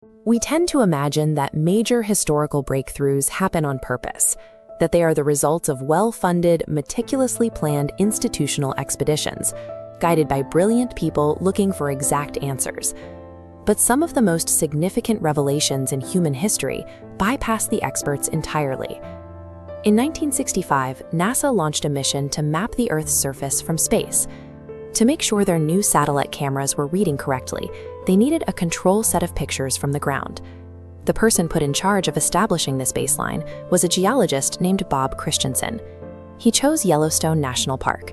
We tend to imagine that major historical breakthroughs happen on purpose, that they are the result of well-funded, meticulously planned institutional expeditions, guided by brilliant people looking for exact answers. But some of the most significant revelations in human history bypass the experts entirely. In 1965, NASA launched a mission to map the Earth's surface from space. To make sure their new satellite cameras were reading correctly, they needed a control set of pictures from the ground. The person put in charge of establishing this baseline was a geologist named Bob Christensen. He chose Yellowstone National Park.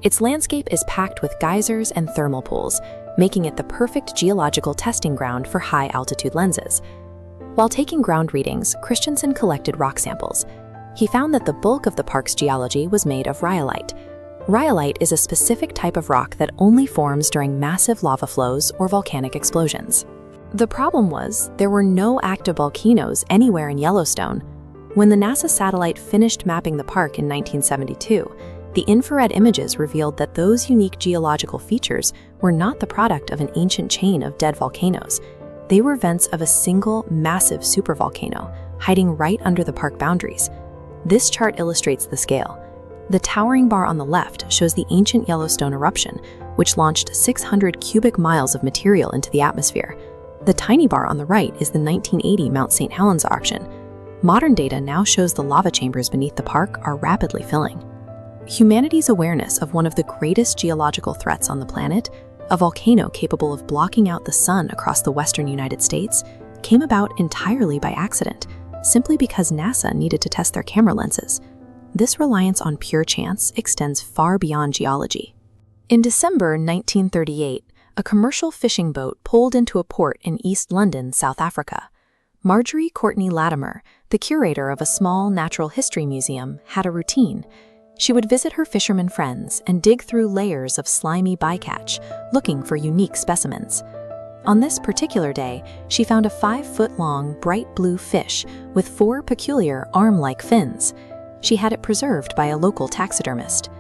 Its landscape is packed with geysers and thermal pools, making it the perfect geological testing ground for high-altitude lenses. While taking ground readings, Christensen collected rock samples. He found that the bulk of the park's geology was made of rhyolite. Rhyolite is a specific type of rock that only forms during massive lava flows or volcanic explosions. The problem was, there were no active volcanoes anywhere in Yellowstone. When the NASA satellite finished mapping the park in 1972, the infrared images revealed that those unique geological features were not the product of an ancient chain of dead volcanoes. They were vents of a single, massive supervolcano, hiding right under the park boundaries. This chart illustrates the scale. The towering bar on the left shows the ancient Yellowstone eruption, which launched 600 cubic miles of material into the atmosphere. The tiny bar on the right is the 1980 Mount St. Helens eruption. Modern data now shows the lava chambers beneath the park are rapidly filling. Humanity's awareness of one of the greatest geological threats on the planet, a volcano capable of blocking out the sun across the western United States, came about entirely by accident, simply because NASA needed to test their camera lenses. This reliance on pure chance extends far beyond geology. In December 1938, a commercial fishing boat pulled into a port in East London, South Africa. Marjorie Courtney Latimer, the curator of a small natural history museum, had a routine. She would visit her fishermen friends and dig through layers of slimy bycatch, looking for unique specimens. On this particular day, she found a 5-foot-long, bright blue fish with 4 peculiar arm-like fins. She had it preserved by a local taxidermist.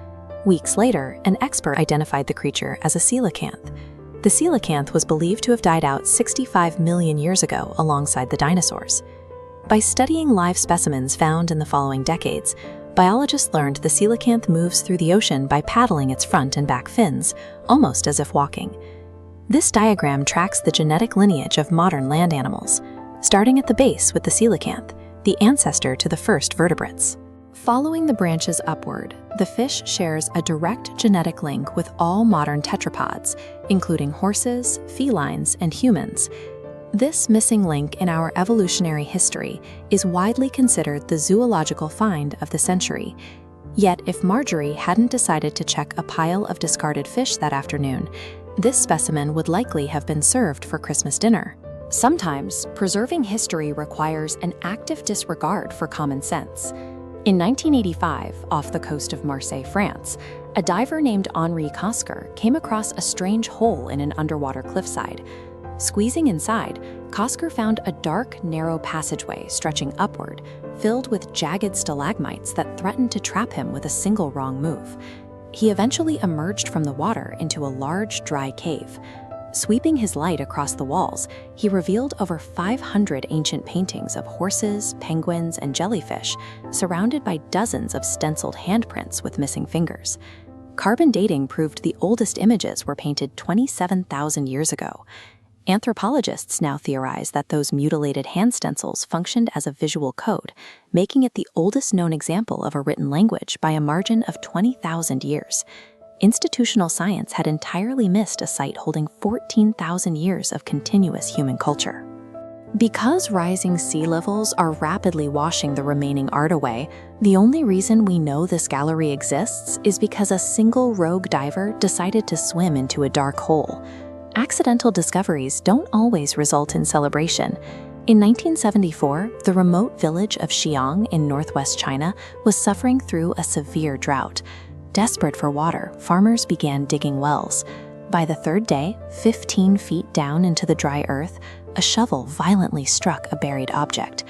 Weeks later, an expert identified the creature as a coelacanth. The coelacanth was believed to have died out 65 million years ago alongside the dinosaurs. By studying live specimens found in the following decades, biologists learned the coelacanth moves through the ocean by paddling its front and back fins, almost as if walking. This diagram tracks the genetic lineage of modern land animals, starting at the base with the coelacanth, the ancestor to the first vertebrates. Following the branches upward, the fish shares a direct genetic link with all modern tetrapods, including horses, felines, and humans. This missing link in our evolutionary history is widely considered the zoological find of the century. Yet, if Marjorie hadn't decided to check a pile of discarded fish that afternoon, this specimen would likely have been served for Christmas dinner. Sometimes, preserving history requires an active disregard for common sense. In 1985, off the coast of Marseille, France, a diver named Henri Coscar came across a strange hole in an underwater cliffside. Squeezing inside, Coscar found a dark, narrow passageway stretching upward, filled with jagged stalagmites that threatened to trap him with a single wrong move. He eventually emerged from the water into a large, dry cave. Sweeping his light across the walls, he revealed over 500 ancient paintings of horses, penguins, and jellyfish, surrounded by dozens of stenciled handprints with missing fingers. Carbon dating proved the oldest images were painted 27,000 years ago. Anthropologists now theorize that those mutilated hand stencils functioned as a visual code, making it the oldest known example of a written language by a margin of 20,000 years. Institutional science had entirely missed a site holding 14,000 years of continuous human culture. Because rising sea levels are rapidly washing the remaining art away, the only reason we know this gallery exists is because a single rogue diver decided to swim into a dark hole. Accidental discoveries don't always result in celebration. In 1974, the remote village of Xi'an in northwest China was suffering through a severe drought. Desperate for water, farmers began digging wells. By the third day, 15 feet down into the dry earth, a shovel violently struck a buried object.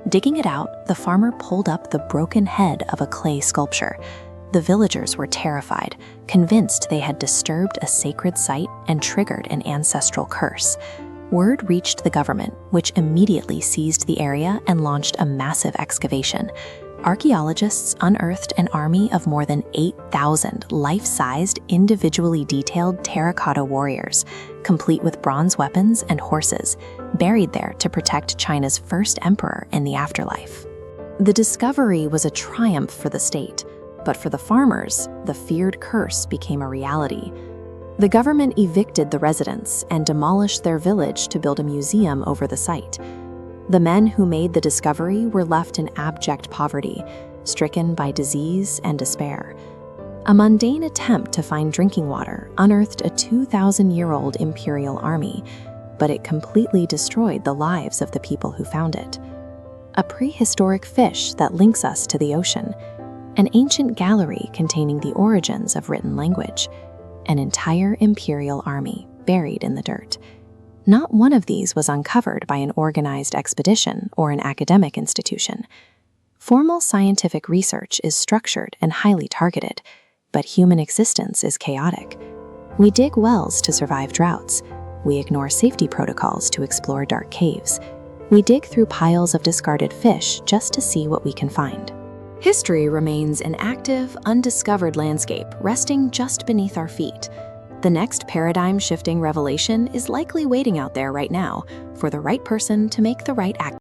Digging it out, the farmer pulled up the broken head of a clay sculpture. The villagers were terrified, convinced they had disturbed a sacred site and triggered an ancestral curse. Word reached the government, which immediately seized the area and launched a massive excavation. Archaeologists unearthed an army of more than 8,000 life-sized, individually detailed terracotta warriors, complete with bronze weapons and horses, buried there to protect China's first emperor in the afterlife. The discovery was a triumph for the state, but for the farmers, the feared curse became a reality. The government evicted the residents and demolished their village to build a museum over the site. The men who made the discovery were left in abject poverty, stricken by disease and despair. A mundane attempt to find drinking water unearthed a 2,000-year-old imperial army, but it completely destroyed the lives of the people who found it. A prehistoric fish that links us to the ocean, an ancient gallery containing the origins of written language, an entire imperial army buried in the dirt. Not one of these was uncovered by an organized expedition or an academic institution. Formal scientific research is structured and highly targeted, but human existence is chaotic. We dig wells to survive droughts. We ignore safety protocols to explore dark caves. We dig through piles of discarded fish just to see what we can find. History remains an active, undiscovered landscape resting just beneath our feet. The next paradigm-shifting revelation is likely waiting out there right now for the right person to make the right act.